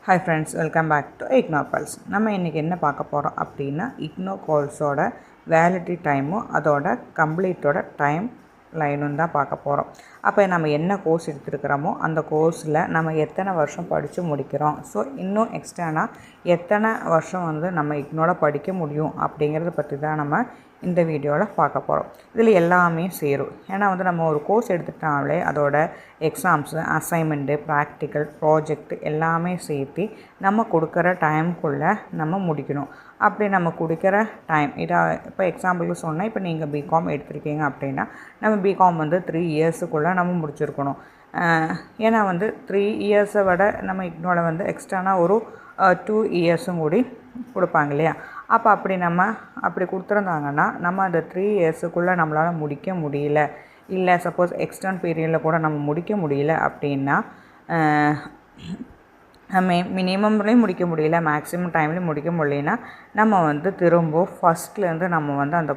Hi friends, welcome back to Ignore Pulse. நம்ம இன்னைக்கு என்ன பார்க்க போறோம் அப்படினா Ignore Courseோட validity டைமும் அதோட கம்ப்ளீட்டோட டைம் லைனும் தான் பார்க்க போறோம். அப்போ நம்ம என்ன கோர்ஸ் எடுத்துக்கிறோமோ அந்த கோர்ஸ்ல நம்ம எத்தனை வருஷம் படிச்சு முடிக்கிறோம். சோ இன்னும் எக்ஸ்ட்ரானா எத்தனை வருஷம் வந்து நம்ம இக்னோட படிக்க முடியும் அப்படிங்கறத பத்தி தான் நம்ம இந்த வீடியோல பார்க்க போறோம். இதுல எல்லாமே சேரும். ஏனா வந்து நம்ம ஒரு கோர்ஸ் எடுத்துட்டாலே அதோட எக்ஸாம்ஸ், அசைன்மென்ட், பிராக்டிகல், ப்ராஜெக்ட் எல்லாமே சேர்த்து நம்ம கொடுக்கிற டைம்க்குள்ள நம்ம முடிக்கணும். அப்படி நம்ம கொடுக்கிற டைம் இப்போ எக்ஸாம்பிளுக்கு சொன்னா இப்போ நீங்க பிகாம் எடுத்துக்கிட்டீங்க அப்படினா நம்ம பிகாம் வந்து 3 இயர்ஸ்க்குள்ள நம்ம முடிச்சிருக்கணும். ஏனா வந்து 3 இயர்ஸை விட நம்ம இக்னோல வந்து எக்ஸ்ட்ரானா ஒரு 2 இயர்ஸும் கூடி கொடுப்பாங்க இல்லையா. அப்ப அப்படி கொடுத்திருந்தாங்கன்னா நம்ம அந்த 3 இயர்ஸ்க்குள்ள நம்மளால முடிக்க முடியல, இல்ல சப்போஸ் எக்ஸ்டர்ன் பீரியட்ல கூட நம்ம முடிக்க முடியல அப்படினா மினிமம்லயே முடிக்க முடியல, மேக்ஸिमम டைம்ல முடிக்க முடியலனா நம்ம வந்து திரும்ப ஃபர்ஸ்ட்ல இருந்து நம்ம வந்து அந்த